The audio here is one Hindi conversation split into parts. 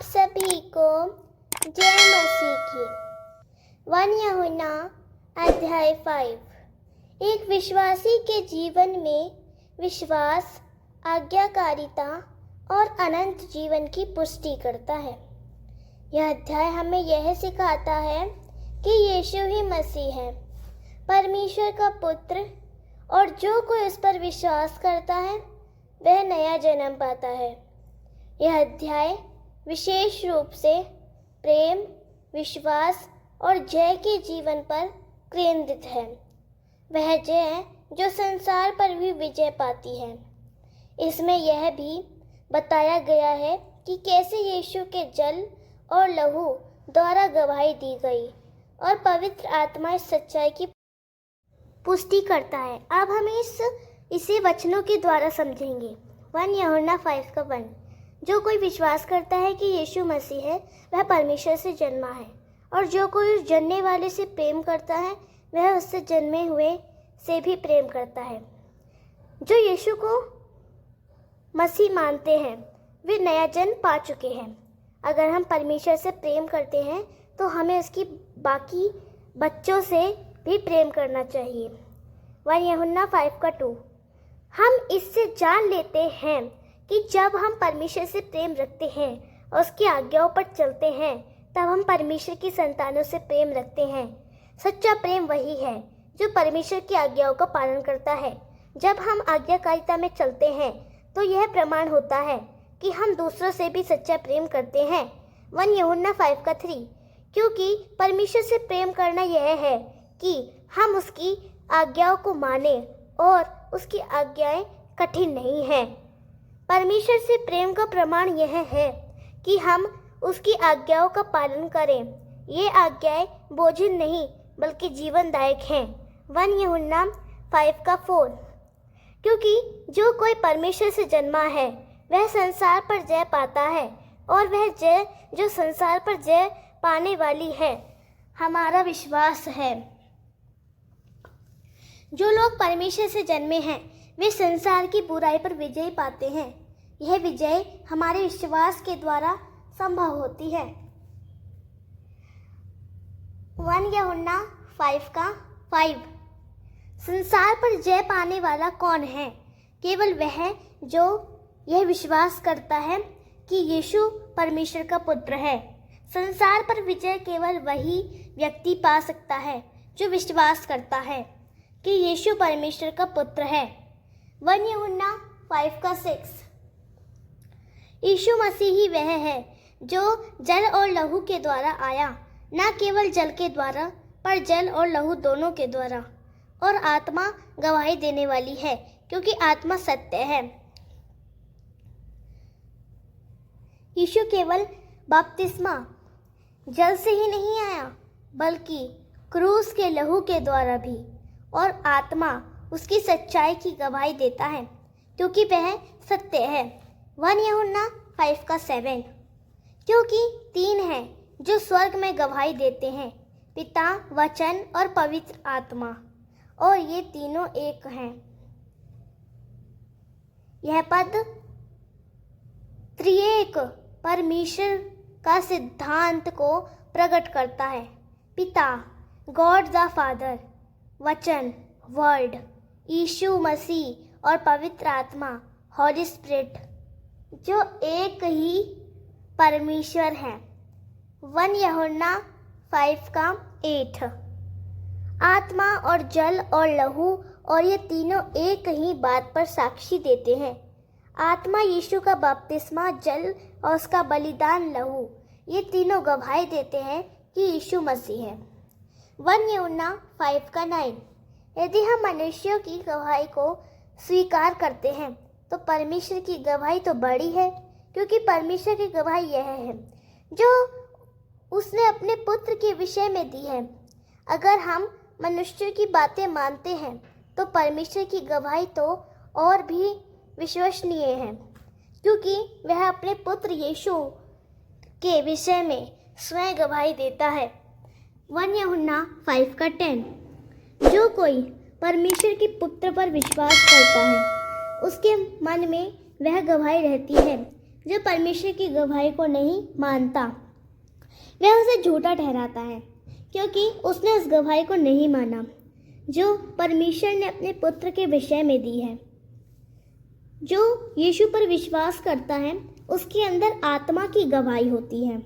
आप सभी को जय मसीह की। 1 यूहन्ना अध्याय 5। एक विश्वासी के जीवन में विश्वास, आज्ञाकारिता और अनंत जीवन की पुष्टि करता है। यह अध्याय हमें यह सिखाता है कि यीशु ही मसीह है, परमेश्वर का पुत्र, और जो कोई उस पर विश्वास करता है वह नया जन्म पाता है। यह अध्याय विशेष रूप से प्रेम, विश्वास और जय के जीवन पर केंद्रित है। वह जय जो संसार पर भी विजय पाती है। इसमें यह भी बताया गया है कि कैसे यीशु के जल और लहू द्वारा गवाही दी गई और पवित्र आत्मा इस सच्चाई की पुष्टि करता है। अब हम इसे वचनों के द्वारा समझेंगे। 1 यूहन्ना 5:1। जो कोई विश्वास करता है कि यीशु मसीह है वह परमेश्वर से जन्मा है, और जो कोई उस जन्मने वाले से प्रेम करता है वह उससे जन्मे हुए से भी प्रेम करता है। जो यीशु को मसीह मानते हैं वे नया जन्म पा चुके हैं। अगर हम परमेश्वर से प्रेम करते हैं तो हमें उसकी बाकी बच्चों से भी प्रेम करना चाहिए। 1 यूहन्ना 5:2। हम इससे जान लेते हैं कि जब हम परमेश्वर से प्रेम रखते हैं और उसकी आज्ञाओं पर चलते हैं तब हम परमेश्वर की संतानों से प्रेम रखते हैं। सच्चा प्रेम वही है जो परमेश्वर की आज्ञाओं का पालन करता है। जब हम आज्ञाकारिता में चलते हैं तो यह प्रमाण होता है कि हम दूसरों से भी सच्चा प्रेम करते हैं। 1 यूहन्ना 5:3। क्योंकि परमेश्वर से प्रेम करना यह है कि हम उसकी आज्ञाओं को माने और उसकी आज्ञाएं कठिन नहीं हैं। परमेश्वर से प्रेम का प्रमाण यह है कि हम उसकी आज्ञाओं का पालन करें। ये आज्ञाएं बोझिल नहीं बल्कि जीवनदायक हैं। 1 यूहन्ना 5:4। क्योंकि जो कोई परमेश्वर से जन्मा है वह संसार पर जय पाता है, और वह जय जो संसार पर जय पाने वाली है हमारा विश्वास है। जो लोग परमेश्वर से जन्मे हैं वे संसार की बुराई पर विजय पाते हैं। यह विजय हमारे विश्वास के द्वारा संभव होती है। 1 यूहन्ना 5:5। संसार पर जय पाने वाला कौन है? केवल वह जो यह विश्वास करता है कि यीशु परमेश्वर का पुत्र है। संसार पर विजय केवल वही व्यक्ति पा सकता है जो विश्वास करता है कि यीशु परमेश्वर का पुत्र है। 1 यूहन्ना 5:6। यीशु मसीह ही वह है जो जल और लहू के द्वारा आया, न केवल जल के द्वारा पर जल और लहू दोनों के द्वारा। और आत्मा गवाही देने वाली है क्योंकि आत्मा सत्य है। यीशु केवल बपतिस्मा जल से ही नहीं आया बल्कि क्रूस के लहू के द्वारा भी, और आत्मा उसकी सच्चाई की गवाही देता है क्योंकि वह सत्य है। 1 यूहन्ना 5:7। क्योंकि 3 हैं जो स्वर्ग में गवाही देते हैं, पिता, वचन और पवित्र आत्मा, और ये तीनों एक हैं। यह पद त्रिएक परमेश्वर का सिद्धांत को प्रकट करता है। पिता, गॉड द फादर, वचन, वर्ड, यीशु मसीह और पवित्र आत्मा, हॉली स्पिरिट, जो एक ही परमेश्वर है। 1 यूहन्ना 5:8। आत्मा और जल और लहू और ये तीनों एक ही बात पर साक्षी देते हैं। आत्मा, यीशु का बपतिस्मा, जल और उसका बलिदान लहू, ये तीनों गवाही देते हैं कि यीशु मसीह है। 1 यूहन्ना 5:9। यदि हम मनुष्यों की गवाही को स्वीकार करते हैं तो परमेश्वर की गवाही तो बड़ी है, क्योंकि परमेश्वर की गवाही यह है जो उसने अपने पुत्र के विषय में दी है। अगर हम मनुष्यों की बातें मानते हैं तो परमेश्वर की गवाही तो और भी विश्वसनीय है, क्योंकि वह अपने पुत्र यीशु के विषय में स्वयं गवाही देता है। 1 यूहन्ना 5:10। जो कोई परमेश्वर के पुत्र पर विश्वास करता है उसके मन में वह गवाही रहती है। जो परमेश्वर की गवाही को नहीं मानता वह उसे झूठा ठहराता है, क्योंकि उसने उस गवाही को नहीं माना जो परमेश्वर ने अपने पुत्र के विषय में दी है। जो यीशु पर विश्वास करता है उसके अंदर आत्मा की गवाही होती है,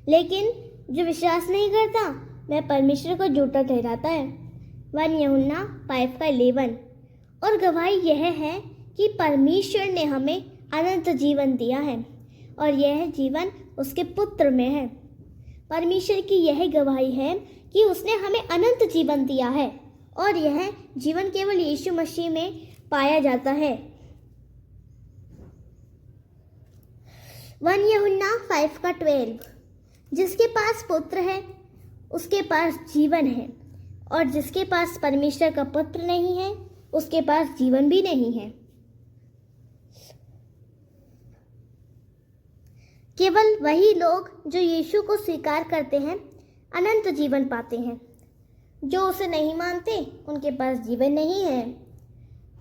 लेकिन जो विश्वास नहीं करता वह परमेश्वर को झूठा ठहराता है। 1 यूहन्ना 5:11। और गवाही यह है कि परमेश्वर ने हमें अनंत जीवन दिया है और यह जीवन उसके पुत्र में है। परमेश्वर की यह गवाही है कि उसने हमें अनंत जीवन दिया है और यह जीवन केवल यीशु मसीह में पाया जाता है। 1 यूहन्ना 5:12। जिसके पास पुत्र है उसके पास जीवन है, और जिसके पास परमेश्वर का पुत्र नहीं है उसके पास जीवन भी नहीं है। केवल वही लोग जो यीशु को स्वीकार करते हैं अनंत जीवन पाते हैं। जो उसे नहीं मानते उनके पास जीवन नहीं है।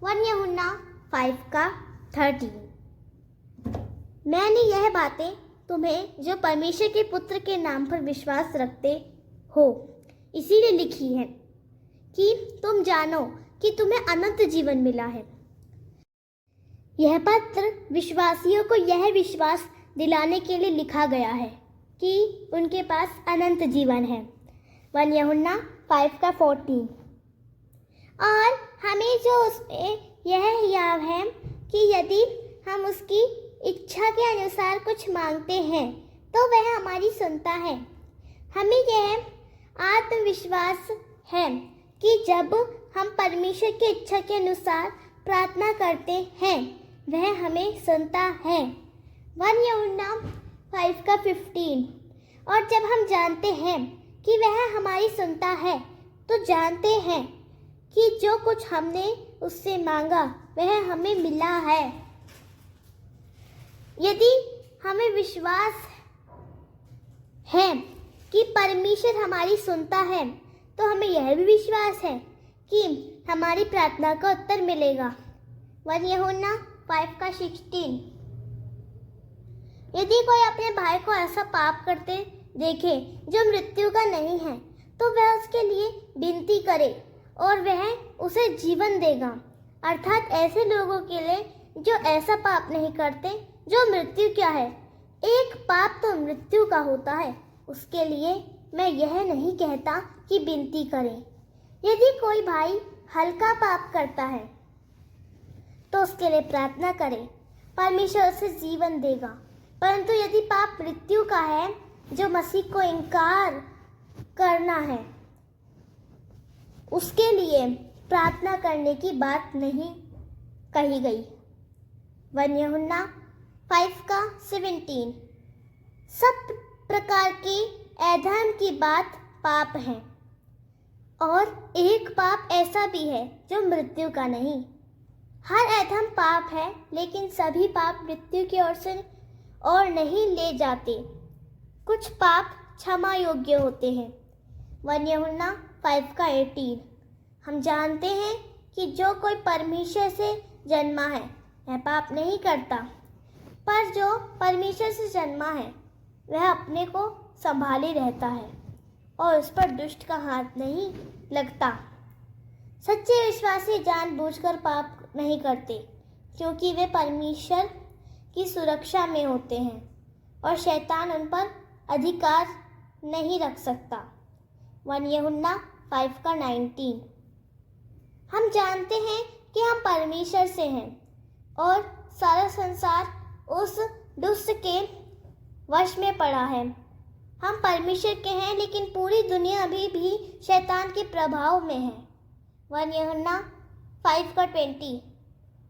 1 यूहन्ना 5:13। मैंने यह बातें तुम्हें जो परमेश्वर के पुत्र के नाम पर विश्वास रखते हो इसीलिए लिखी है कि तुम जानो कि तुम्हें अनंत जीवन मिला है। यह पत्र विश्वासियों को यह विश्वास दिलाने के लिए लिखा गया है कि उनके पास अनंत जीवन है। 1 यूहन्ना 5:14। और हमें जो उसमें यह याद है कि यदि हम उसकी इच्छा के अनुसार कुछ मांगते हैं तो वह हमारी सुनता है। हमें यह आत्मविश्वास है कि जब हम परमेश्वर की इच्छा के अनुसार प्रार्थना करते हैं वह हमें सुनता है। 1 यूहन्ना 5:15। और जब हम जानते हैं कि वह हमारी सुनता है तो जानते हैं कि जो कुछ हमने उससे मांगा वह हमें मिला है। यदि हमें विश्वास है कि परमेश्वर हमारी सुनता है तो हमें यह भी विश्वास है कि हमारी प्रार्थना का उत्तर मिलेगा। 1 यूहन्ना 5:16। यदि कोई अपने भाई को ऐसा पाप करते देखे जो मृत्यु का नहीं है तो वह उसके लिए विनती करे और वह उसे जीवन देगा। अर्थात ऐसे लोगों के लिए जो ऐसा पाप नहीं करते जो मृत्यु क्या है। एक पाप तो मृत्यु का होता है, उसके लिए मैं यह नहीं कहता कि विनती करें। यदि कोई भाई हल्का पाप करता है तो उसके लिए प्रार्थना करें, परमेश्वर उसे जीवन देगा। परंतु यदि पाप मृत्यु का है जो मसीह को इनकार करना है उसके लिए प्रार्थना करने की बात नहीं कही गई। 1 यूहन्ना 5:17। सब प्रकार के अधर्म की बात पाप है और एक पाप ऐसा भी है जो मृत्यु का नहीं। हर अधर्म पाप है लेकिन सभी पाप मृत्यु की ओर से और नहीं ले जाते। कुछ पाप क्षमा योग्य होते हैं। 1 यूहन्ना 5:18। हम जानते हैं कि जो कोई परमेश्वर से जन्मा है वह पाप नहीं करता, पर जो परमेश्वर से जन्मा है वह अपने को संभाले रहता है और उस पर दुष्ट का हाथ नहीं लगता। सच्चे विश्वासी जानबूझकर पाप नहीं करते क्योंकि वे परमेश्वर की सुरक्षा में होते हैं और शैतान उन पर अधिकार नहीं रख सकता। 1 यूहन्ना 5:19। हम जानते हैं कि हम परमेश्वर से हैं और सारा संसार उस दुष्ट के वश में पड़ा है। हम परमेश्वर के हैं लेकिन पूरी दुनिया अभी भी शैतान के प्रभाव में है। 1 यूहन्ना 5:20।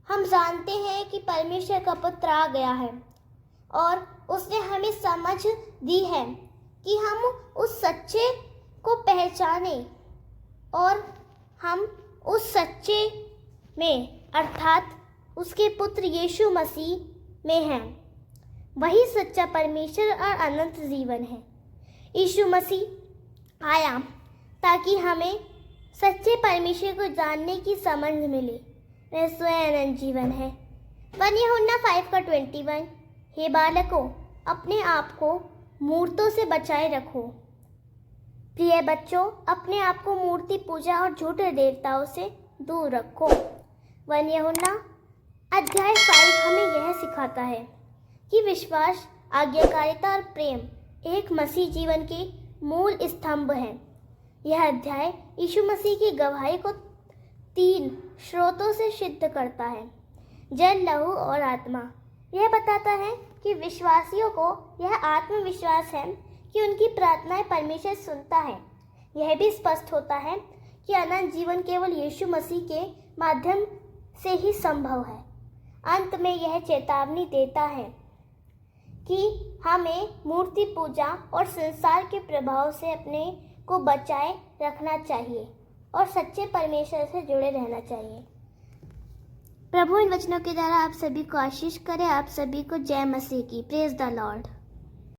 हम जानते हैं कि परमेश्वर का पुत्र आ गया है और उसने हमें समझ दी है कि हम उस सच्चे को पहचाने और हम उस सच्चे में अर्थात उसके पुत्र यीशु मसीह में हैं। वही सच्चा परमेश्वर और अनंत जीवन है। यीशु मसीह आया ताकि हमें सच्चे परमेश्वर को जानने की समझ मिले। वह स्वयं अनंत जीवन है। 1 यूहन्ना 5:21। हे बालकों, अपने आप को मूर्तों से बचाए रखो। प्रिय बच्चों, अपने आप को मूर्ति पूजा और झूठे देवताओं से दूर रखो। 1 यूहन्ना अध्याय 5 हमें यह सिखाता है कि विश्वास, आज्ञाकारिता और प्रेम एक मसीह जीवन के मूल स्तंभ हैं। यह अध्याय यीशु मसीह की गवाही को 3 स्रोतों से सिद्ध करता है, जल, लहू और आत्मा। यह बताता है कि विश्वासियों को यह आत्मविश्वास है कि उनकी प्रार्थनाएं परमेश्वर सुनता है। यह भी स्पष्ट होता है कि अनंत जीवन केवल यीशु मसीह के माध्यम से ही संभव है। अंत में यह चेतावनी देता है कि हमें मूर्ति पूजा और संसार के प्रभाव से अपने को बचाए रखना चाहिए और सच्चे परमेश्वर से जुड़े रहना चाहिए। प्रभु इन वचनों के द्वारा आप सभी को आशीष करे। आप सभी को जय मसीह की। Praise the Lord.